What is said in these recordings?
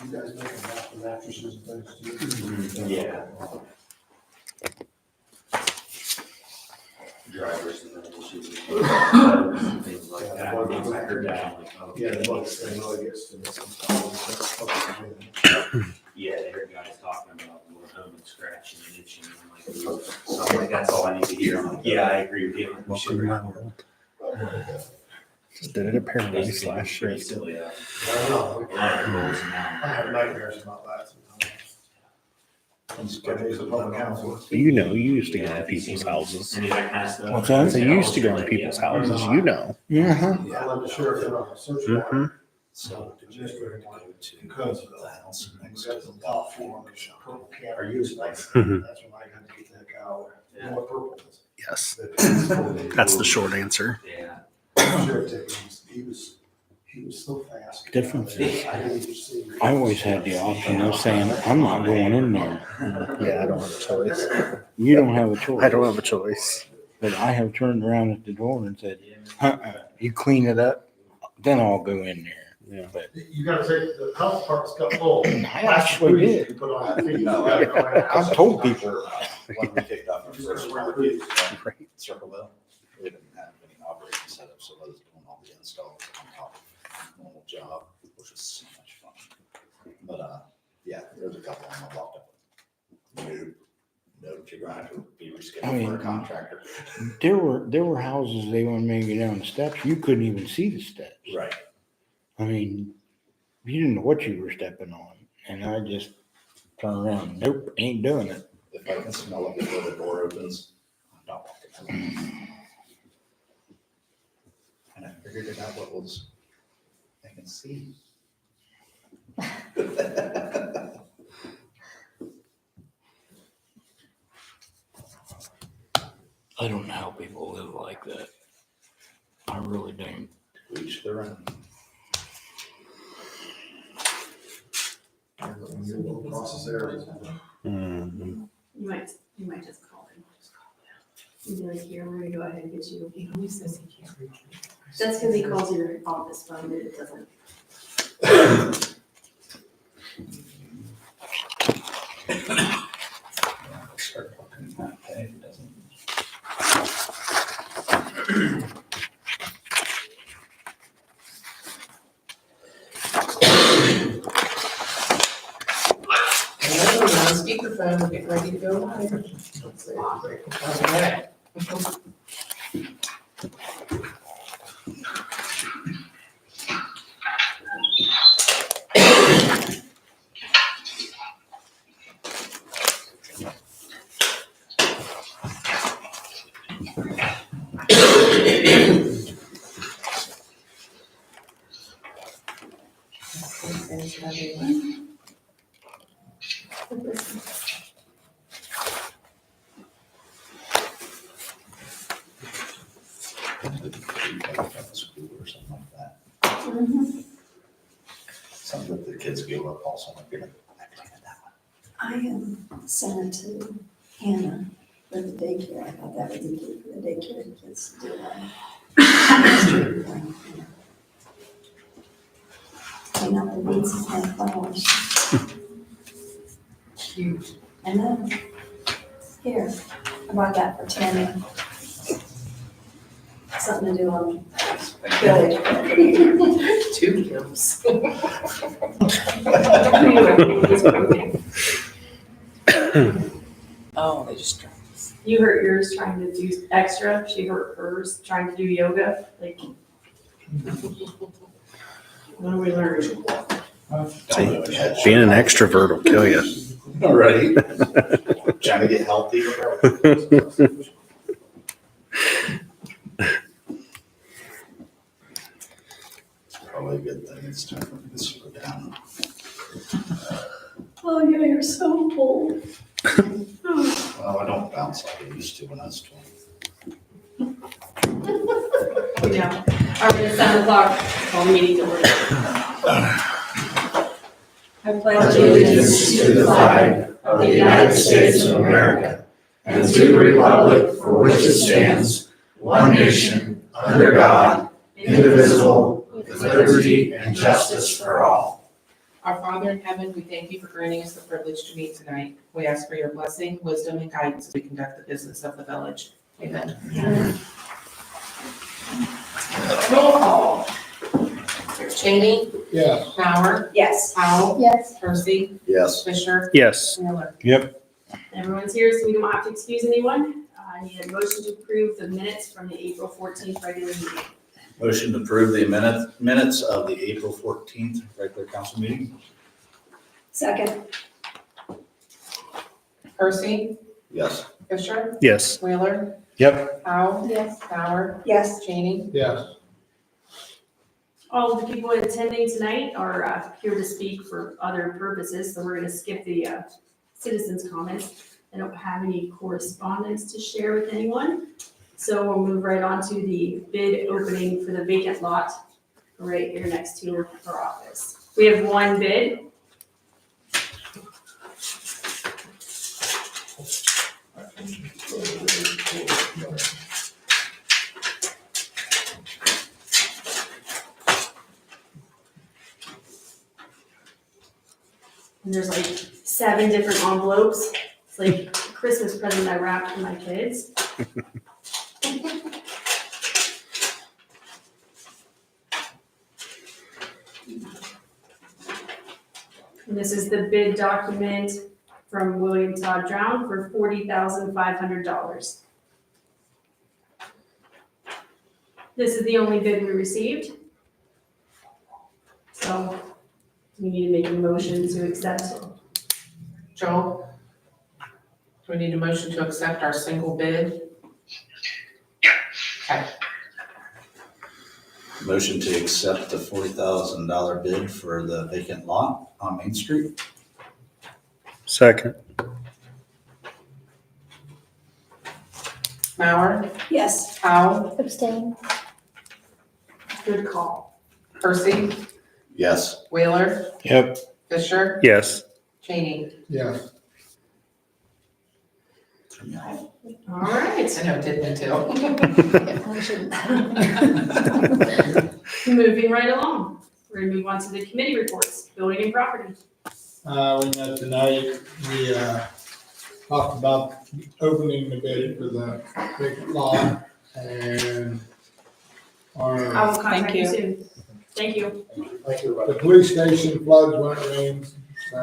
You guys make them have the mattresses and things too? Yeah. Drivers and then issues and things like that. Once I heard that, I'm like, oh. Yeah, the books, they really gets to this. Yeah, I heard guys talking about more home and scratching and itching. I'm like, ooh. So I'm like, that's all I need to hear. I'm like, yeah, I agree with you. We should report. Just did it at Paradise last Pretty shift. silly. I know. A lot of goals I now. have nightmares about that sometimes. Schedules of public council. You know, you used to go in people's houses. Any of that kind of stuff. What's that? So you used to go in people's houses, you know. Uh-huh. I let the sheriff in on a search warrant. Mhm. So did you ever go to Because of the house we next got to the the top golf floor, shop? purple can, or use like, that's Mhm. when I had to get the heck out. You know what purple is? Yes, That's that's the short answer. Yeah. Sheriff took him, he was so fast. Difference is, I didn't even see him. I always had the option of saying, I'm not going in there. Yeah, I don't have a choice. You don't have a choice. I don't have a choice. But I have turned around at the door and said, you clean it up, then I'll go in there. Yeah. But You gotta take, the health department's got full. I actually did. You put on your feet. No, You gotta go in the house. I've told people. When we kicked off our first market, Circleville, we didn't have any operating setup, so I was doing all the installs on top of a normal job, which was so much fun. But, yeah, there was a couple of them I walked up. Nope, you're gonna have to be rescheduled for a contractor. There were houses, they wanted me to go down the steps, you couldn't even see the steps. Right. I mean, you didn't know what you were stepping on, and I just turned around, nope, ain't doing it. If I can smell it before the door opens, I'm not walking out. And I figured it out what was, I can see. I don't know how people live like that. I really don't. Each their own. Your little process there. Mhm. You might just call him. You'd be like, here, we're gonna go ahead and get you. He always says he can't reach me. That's because he calls your office phone, and it doesn't. Start talking about pay, it doesn't. And then on speakerphone, we're getting ready to go live. Okay. School or something like that. Something that the kids go up also, like, you're like, I planted that one. I sent it to Hannah for the daycare. I thought that would be good for the daycare kids to do that. Clean out the weeds and plant flowers. Cute. And then, here, I bought that for Tammy. Something to do on village. Two Kims. Oh, they just dropped this. You hurt yours trying to do extra, she hurt hers trying to do yoga, like. What are we learning? See, being an extrovert will kill you. Right. Trying to get healthy. Probably a good thing, it's time for me to slow down. Oh, yeah, you're so old. Well, I don't bounce like I used to when I was 20. Yeah, all right, it's 7 o'clock, call the meeting to order. I pledge allegiance to the flag of the United States of America and to the republic for which it stands, one nation, under God, indivisible, with liberty and justice for all. Our Father in heaven, we thank you for granting us the privilege to meet tonight. We ask for your blessing, wisdom, and guidance as we conduct the business of the village. Amen. Roll call. Cheney, Yeah. Bauer, Yes. Powell, Yes. Percy, Yes. Fisher, Yes. Miller. Everyone's here, so we don't have to excuse anyone. I need a motion to approve the minutes from the April 14th regular meeting. Motion to approve the minutes of the April 14th regular council meeting? Second. Percy, Yes. Fisher, Yes. Wheeler, Yep. Powell, Yes. Bauer, Yes. Cheney. Yes. All of the people attending tonight are here to speak for other purposes, so we're gonna skip the citizens' comments. I don't have any correspondence to share with anyone, so we'll move right on to the bid opening for the vacant lot right here next to our office. We have one bid. And there's like 7 different envelopes. It's like a Christmas present I wrapped for my kids. And this is the bid document from William Todd Drown for $40,500. This is the only bid we received. So we need to make a motion to accept. Joel? Do we need a motion to accept our single bid? Okay. Motion to accept the $40,000 bid for the vacant lot on Main Street? Second. Bauer, Yes. Powell, Abstain. Good call. Percy, Yes. Wheeler, Yep. Fisher, Yes. Cheney. Yes. All right, I know, didn't too. moving right along. We're gonna move on to the committee reports, building and property. We met tonight, we, talked about opening the bid for the big lot and I our, will contact you soon. Thank you. the police station floods when it rains, so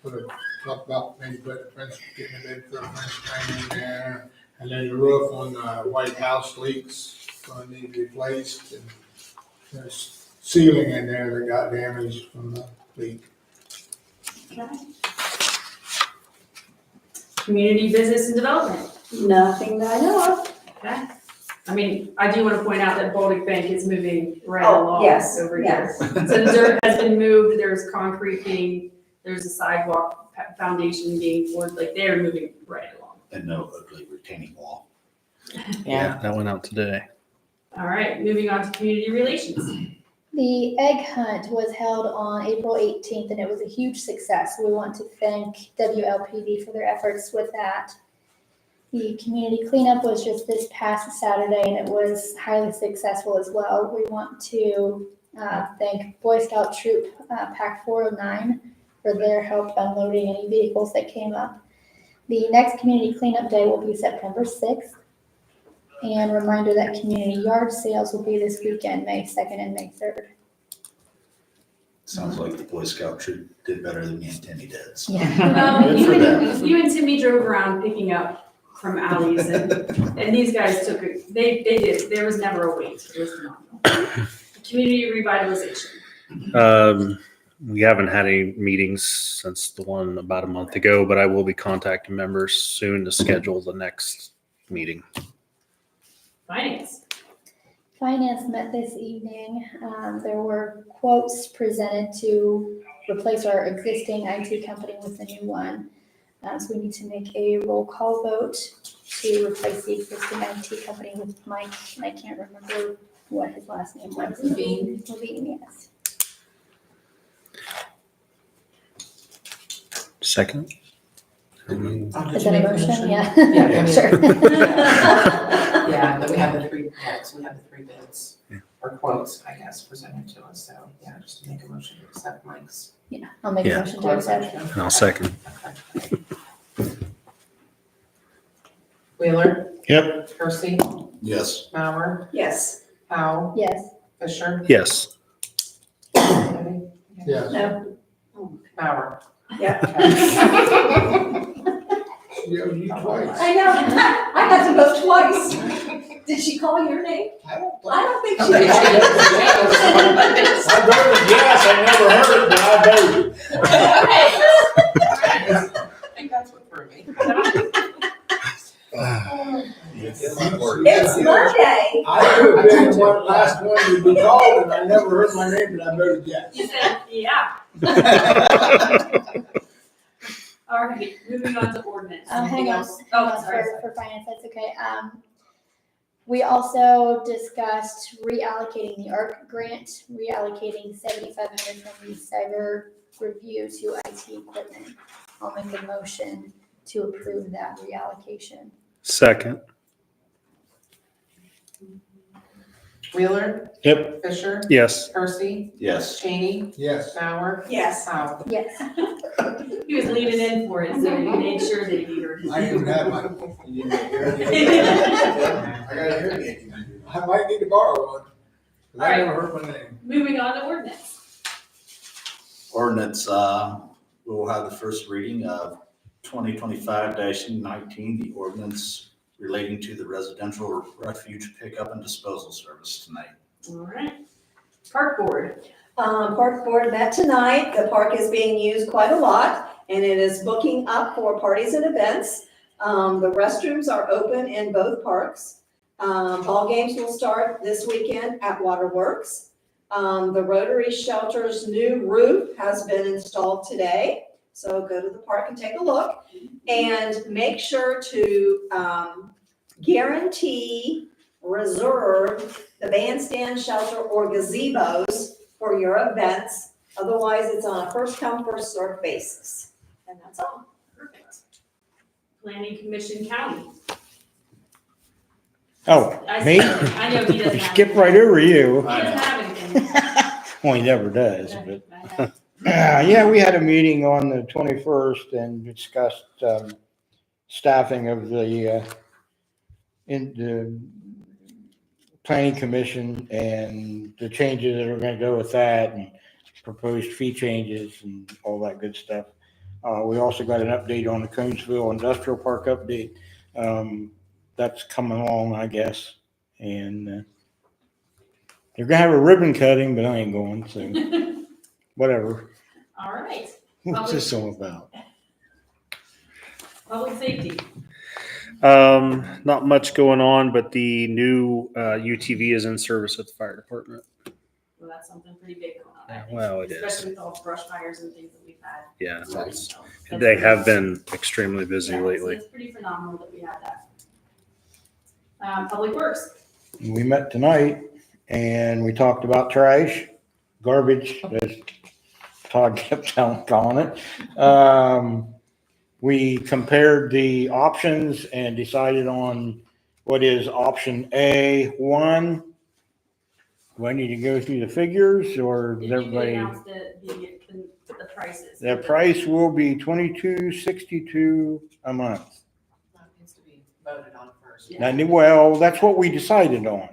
we're gonna talk about maybe putting a fence, getting a bid for a fence frame in there. And then the roof on the White House leaks, gonna need replaced, and there's ceiling in there that got damaged from the leak. Community business and development. Nothing that I know of. Okay. I mean, I do want to point out that Baltic Bank is moving right Oh, along yes, over here. yes. So the dirt has been moved, there's concrete there's a sidewalk foundation being poured, like they're moving right along. And no ugly retaining wall. Yeah, that went out today. All right, moving on to community relations. The egg hunt was held on April 18th and it was a huge success. We want to thank WLPD for their efforts with that. The community cleanup was just this past Saturday and it was highly successful as well. We want to thank Boy Scout Troop Pack 409 for their help unloading any vehicles that came up. The next community cleanup day will be September 6th. And reminder that community yard sales will be this weekend, May 2nd and May 3rd. Sounds like the Boy Scout troop did better than me and Timmy did. So. You for and Timmy drove around picking up from alleys and these guys took it, they did, there was never a wait, it was phenomenal. Community revitalization. We haven't had any meetings since the one about a month ago, but I will be contacting members soon to schedule the next meeting. Finance. Finance met this evening. There were quotes presented to replace our existing IT company with a new one. So we need to make a roll call vote to replace the existing IT company with Mike, and I can't remember what his last name was. Levine. Levine, yes. Second? Oh, did Is you that a make motion? Yeah, Yeah. I mean- Sure. Yeah, but we have the three bids, or quotes, I guess, presented to us, so, yeah, just to make a motion to accept Mike's. Yeah, I'll make a Yeah. motion to accept. And I'll second. Okay. Wheeler, Yep. Percy, Yes. Mauer, Yes. Powell, Yes. Fisher. Yes. Debbie? Yes. No. Mauer. Yeah. She owed you twice. I know, I had to vote twice. Did she call your name? I don't think. I don't think I she did. voted yes, I never heard it, but I voted. I think that's what threw me. It's Monday. I could have been the last one to be called, and I never heard my name, but I voted yes. You said, yeah. All right, moving on to ordinance. Hang Anything on, else? hang Oh, on, sorry. for finance, that's okay. We also discussed reallocating the ARC grant, reallocating 7,500 from the cyber review to IT equipment. I'll make a motion to approve that reallocation. Second. Wheeler, Yep. Fisher, Yes. Percy, Yes. Cheney, Yes. Mauer, Yes. Powell. Yes. He was leaning in for it, so he made sure that he heard. I can have my. You didn't hear it. I gotta hear it. I might need to borrow one. 'Cause I never heard my name. Moving on to ordinance. Ordinance, we will have the first reading of 2025-19, the ordinance relating to the residential refuge pickup and disposal service tonight. All right. Park board. Park board met tonight. The park is being used quite a lot and it is booking up for parties and events. The restrooms are open in both parks. Ball games will start this weekend at Waterworks. The Rotary Shelter's new roof has been installed today. So go to the park and take a look and make sure to, guarantee, reserve the bandstand shelter or gazebos for your events. Otherwise, it's on a first come, first served basis. And that's all. Perfect. Planning commission county. Oh, I me? I know he doesn't have. Skip right over you. He doesn't have anything. Well, he never does, but. I know. Yeah, we had a meeting on the 21st and discussed staffing of the in the planning commission and the changes that are going to go with that and proposed fee changes and all that good stuff. We also got an update on the Conesville Industrial Park update. That's coming along, I guess. And they're going to have a ribbon cutting, but I ain't going, so whatever. All right. What's this all about? Public safety. Not much going on, but the new UTV is in service at the fire department. Well, that's something pretty big going on. I think. Well, it is. Especially with all the brush fires and things that we've had. Yeah, So, that's they pretty- have been extremely busy yeah, so lately. It's pretty phenomenal that we have that. Public works. We met tonight and we talked about trash, garbage, as Todd kept calling it. We compared the options and decided on what is option A1. Do I need to go through the figures or Did is you everybody? announce the prices? The price will be $22.62 a month. That needs to be voted on first. Yeah. Now, well, that's what we decided on.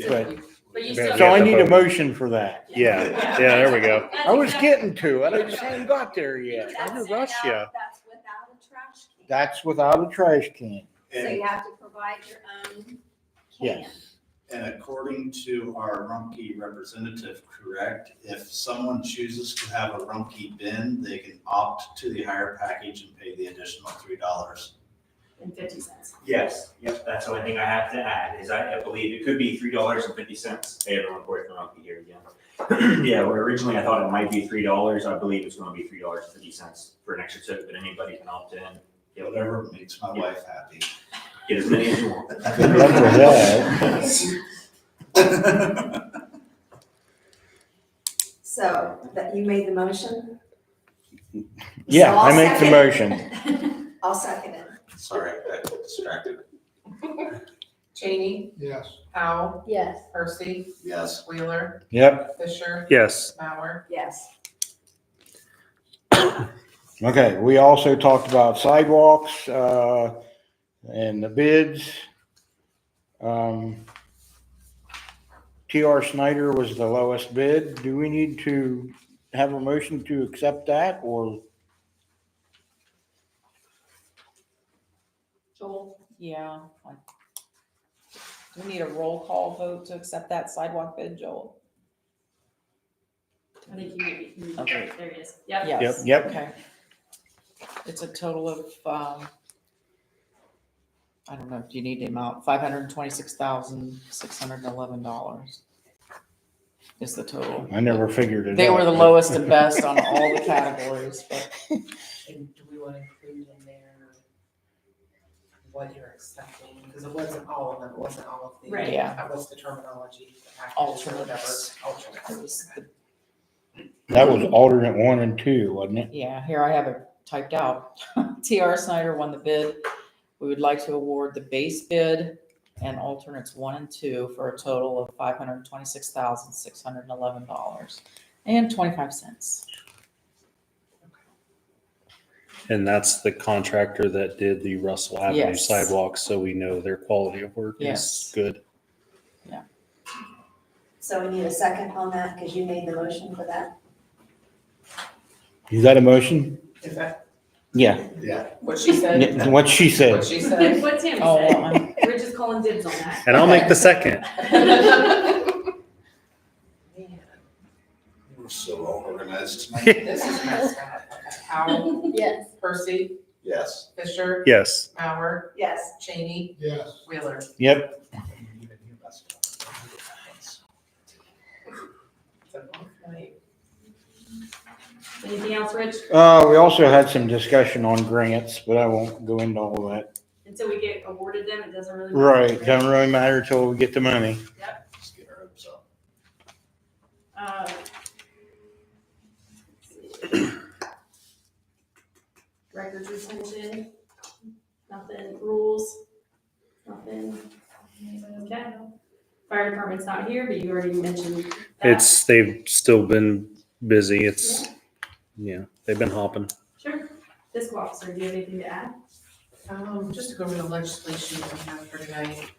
But, But you Yeah, still. so I have to need a vote. motion for that. Yeah, yeah, there we go. That's I was exactly- getting to it. I just haven't got there yet. I didn't rush ya. That's without a trash can. That's without a trash can. So you have to provide your own can. Yes. And according to our Rumpke representative, correct, if someone chooses to have a Rumpke bin, they can opt to the higher package and pay the additional $3. And 50 cents. Yes, yep, that's the only thing I have to add, is I believe it could be $3.50. Hey, everyone, Corey from Rocky here again. Yeah, where originally I thought it might be $3, I believe it's gonna be $3.50 for an extra tip, but anybody can opt in. Get whatever, Whatever makes my wife happy. get as many as you want. Good luck with that. So, that you made the motion? Yeah, So I'll I make the second. motion. I'll second it. Sorry, I got distracted. Cheney, Yes. Powell, Yes. Percy, Yes. Wheeler, Yep. Fisher, Yes. Bauer. Yes. Okay, we also talked about sidewalks, and the bids. TR Snyder was the lowest bid. Do we need to have a motion to accept that, or? Joel, Yeah. Do we need a roll call vote to accept that sidewalk bid, Joel? I think you maybe, Okay. there he is. Yep. Yes. Yep. Okay. It's a total of, I don't know, do you need the amount? $526,611 is the total. I never figured it out. They were the lowest and best on all the categories, but And do we want to include in there what you're accepting? Because it wasn't all of them, it wasn't all of the. Right. Yeah. What's the terminology? The packages or whatever. Alternates. It was the- That was alternate 1 and 2, wasn't it? Yeah, here I have it typed out. TR Snyder won the bid. We would like to award the base bid and alternates 1 and 2 for a total of $526,611.25. And that's the contractor that did the Russell Avenue Yes. sidewalks, so we know their quality of work Yes. is good. So we need a second on that because you made the motion for that. Is that a motion? Is that Yeah, Yeah. what she said? what she said. What she said? What Tammy Oh, said. We're just calling dibs on that. And I'll make the second. Man, We're so well organized. this is messed up. Okay. Powell, Yes. Percy, Yes. Fisher, Yes. Bauer, Yes. Cheney, Yes. Wheeler. Yep. Even you messed up. So, like, Anything else, Rich? We also had some discussion on grants, but I won't go into all of that. Until we get awarded them, it doesn't really matter. Right, doesn't really matter till we get the money. Just get our hopes up. Let's see. Records retention, nothing, rules, nothing. Okay. Fire department's not here, but you already mentioned that. They've still been busy. They've been hopping. Sure. Fiscal officer, do you have anything to add? Just to go over the legislation that we have for tonight.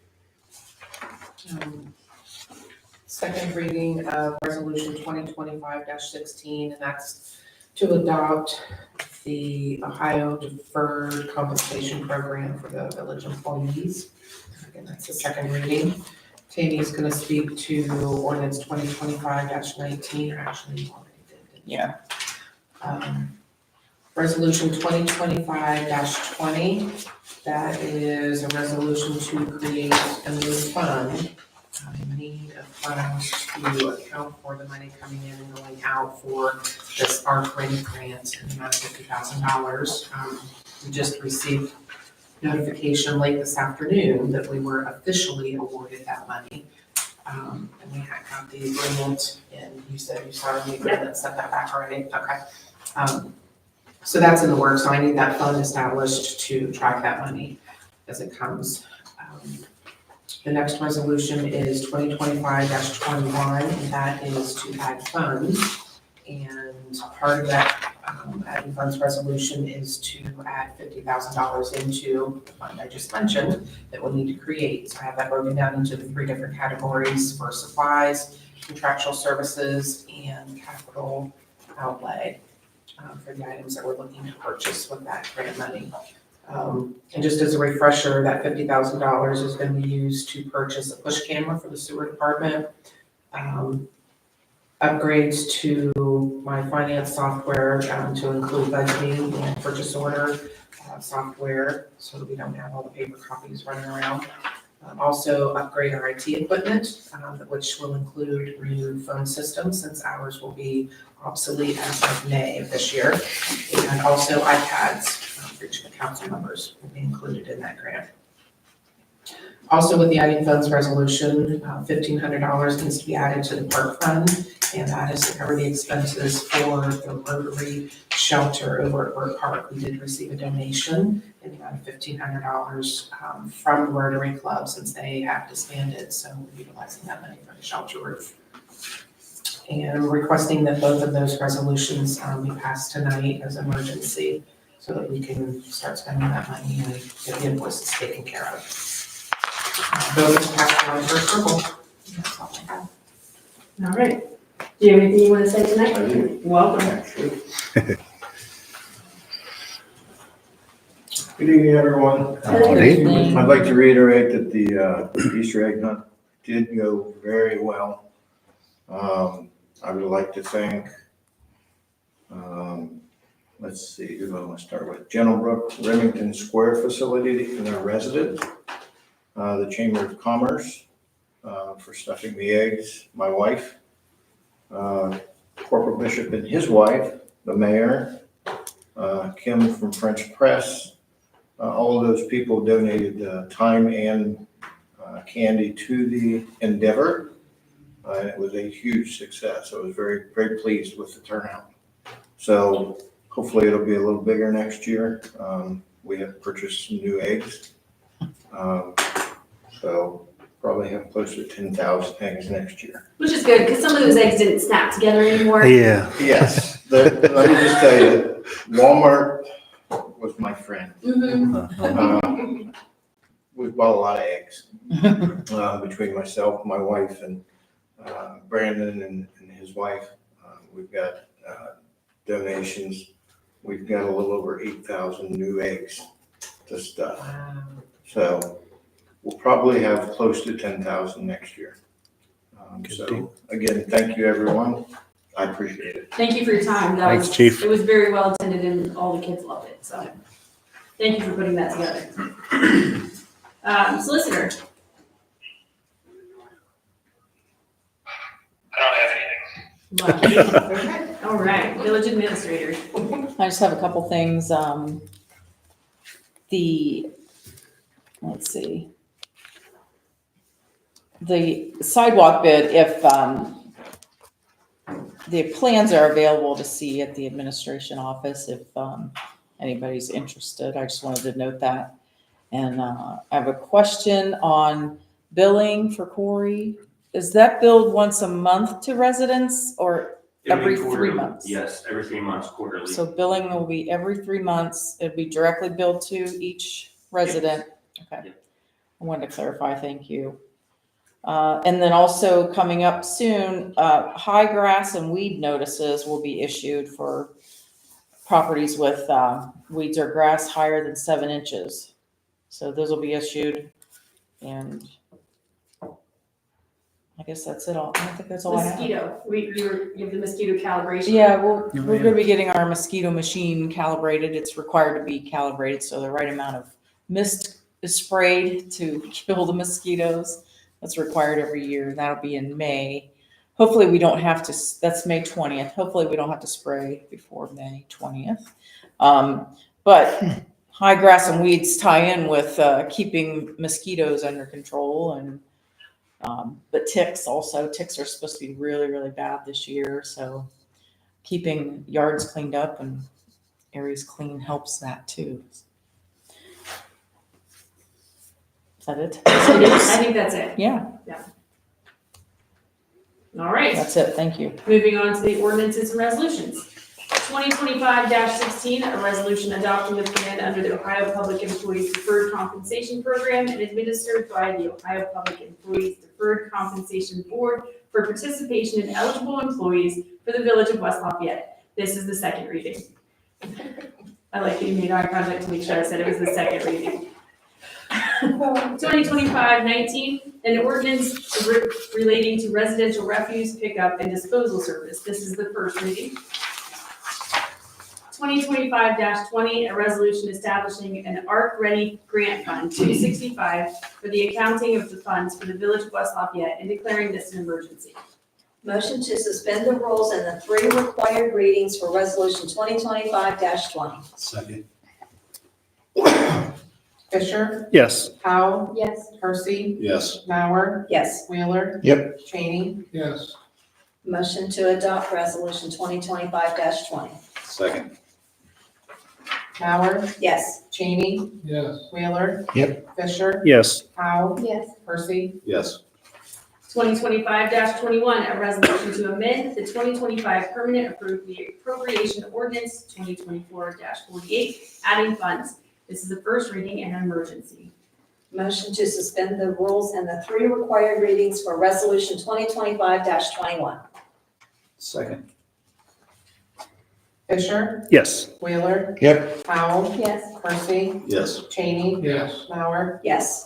Second reading of resolution 2025-16, and that's to adopt the Ohio Deferred Compensation Program for the village employees. Again, that's the second reading. Tammy's gonna speak to ordinance 2025-19, or actually you already did, didn't you? Yeah. Resolution 2025-20, that is a resolution to create a new fund in need of funds to account for the money coming in and going out for this ARC ready grant in the amount of $50,000. We just received notification late this afternoon that we were officially awarded that money. And we had got the agreement, and you said you signed the agreement, sent that back already, okay. So that's in the works, so I need that fund established to track that money as it comes. The next resolution is 2025-21, and that is to add funds. And part of that adding funds resolution is to add $50,000 into the fund I just mentioned that we'll need to create. So I have that broken down into the 3 different categories for supplies, contractual services, and capital outlay for the items that we're looking to purchase with that grant money. And just as a refresher, that $50,000 is going to be used to purchase a push camera for the sewer department, upgrades to my finance software to include budgeting and purchase order software, so that we don't have all the paper copies running around. Also upgrade our IT equipment, which will include new phone systems since ours will be obsolete as of May of this year. And also iPads for each of the council members will be included in that grant. Also with the adding funds resolution, $1,500 needs to be added to the park fund, and that is to cover the expenses for the Rotary shelter over at Burt Park. We did receive a donation in the amount of $1,500 from the Rotary Club since they have disbanded, so we're utilizing that money for the shelter roof. And we're requesting that both of those resolutions be passed tonight as emergency so that we can start spending that money and get the invoices taken care of. Those are passed on for approval. That's all I have. All right. Do you have anything you want to say tonight? I do. Welcome. Good evening, everyone. Good evening. I'd like to reiterate that the Easter egg hunt did go very well. I would like to thank, let's see, who do I want to start with? General Brook Remington Square Facility and their residents, the Chamber of Commerce for stuffing the eggs, my wife, Corporal Bishop and his wife, the mayor, Kim from French Press. All of those people donated time and candy to the endeavor. It was a huge success. I was very, very pleased with the turnout. So hopefully it'll be a little bigger next year. We have purchased some new eggs. So probably have close to 10,000 eggs next year. Which is good, because some of those eggs didn't snap together anymore. Yeah. Yes, let me just tell you, Walmart was my friend. We bought a lot of eggs between myself, my wife, and Brandon and his wife. We've got donations. We've got a little over 8,000 new eggs to stuff. So we'll probably have close to 10,000 next year. So again, thank you, everyone. I appreciate it. Thank you for your time. Thanks, Chief. It was very well attended and all the kids loved it, so thank you for putting that together. Solicitor. Lucky. All right, village administrator. I just have a couple things. Let's see. The sidewalk bid, if the plans are available to see at the administration office, if anybody's interested, I just wanted to note that. And I have a question on billing for Corey. Is that billed once a month to residents or every 3 months? Yes, every 3 months, quarterly. So billing will be every 3 months. It'll be directly billed to each resident. Okay. Yep. I wanted to clarify, thank you. And then also coming up soon, high grass and weed notices will be issued for properties with weeds or grass higher than 7 inches. So those will be issued, and I guess that's it all. I think that's all I have. Mosquito, you have the mosquito calibration. Yeah, we're gonna be getting our mosquito machine calibrated. It's required to be calibrated, so the right amount of mist is sprayed to kill the mosquitoes. That's required every year. That'll be in May. Hopefully we don't have to, that's May 20th. Hopefully we don't have to spray before May 20th. But high grass and weeds tie in with keeping mosquitoes under control, and but ticks also. Ticks are supposed to be really, really bad this year. So keeping yards cleaned up and areas clean helps that too. Is that it? I think that's it. Yeah, All right, that's it. Thank you. moving on to the ordinances and resolutions. 2025-16, a resolution adopting the plan under the Ohio Public Employees Deferred Compensation Program and administered by the Ohio Public Employees Deferred Compensation Board for participation in eligible employees for the Village of West Lafayette. This is the second reading. I like that you made eye contact to make sure I said it was the second reading. 2025-19, an ordinance relating to residential refuse pickup and disposal service. This is the first reading. 2025-20, a resolution establishing an ARC Ready Grant Fund 265 for the accounting of the funds for the Village of West Lafayette and declaring this an emergency. Motion to suspend the rules and the 3 required readings for resolution 2025-20. Second. Fisher, Yes. Powell, Yes. Percy, Yes. Mauer, Yes. Wheeler. Yep. Cheney. Yes. Motion to adopt resolution 2025-20. Second. Mauer, Yes. Cheney, Yes. Wheeler. Yep. Fisher, Yes. Powell, Yes. Percy. Yes. 2025-21, a resolution to amend the 2025 permanent appropriation ordinance 2024-48, adding funds. This is a first reading and an emergency. Motion to suspend the rules and the 3 required readings for resolution 2025-21. Second. Fisher, Yes. Wheeler, Yep. Powell, Yes. Percy, Yes. Cheney, Yes. Mauer. Yes.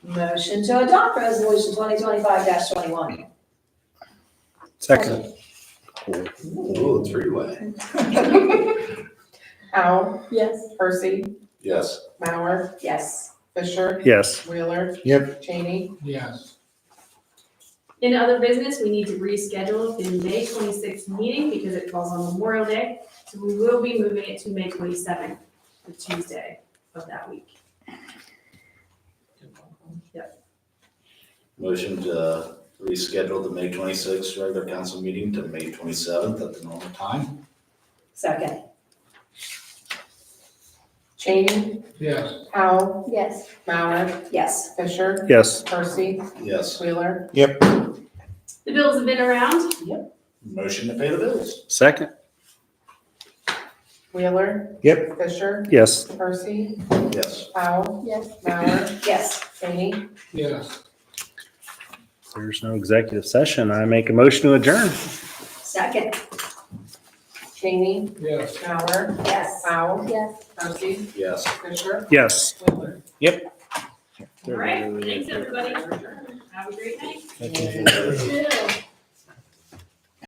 Motion to adopt resolution 2025-21. Second. Ooh, three-way. Powell, Yes. Percy, Yes. Mauer, Yes. Fisher, Yes. Wheeler. Yep. Cheney. Yes. In other business, we need to reschedule the May 26th meeting because it falls on Memorial Day. So we will be moving it to May 27th, the Tuesday of that week. Motion to reschedule the May 26th regular council meeting to May 27th at the normal time. Second. Cheney, Yes. Powell, Yes. Mauer, Yes. Fisher, Yes. Percy, Yes. Wheeler. Yep. The bills have been around. Motion to pay the bills. Second. Wheeler. Yep. Fisher, Yes. Percy, Yes. Powell, Yes. Mauer, Yes. Cheney. Yes. If there's no executive session, I make a motion to adjourn. Second. Cheney, Yes. Mauer, Yes. Powell, Yes. Percy, Yes. Fisher, Yes. Wheeler. All right, thanks, everybody. Have a great night. Thank you. Two.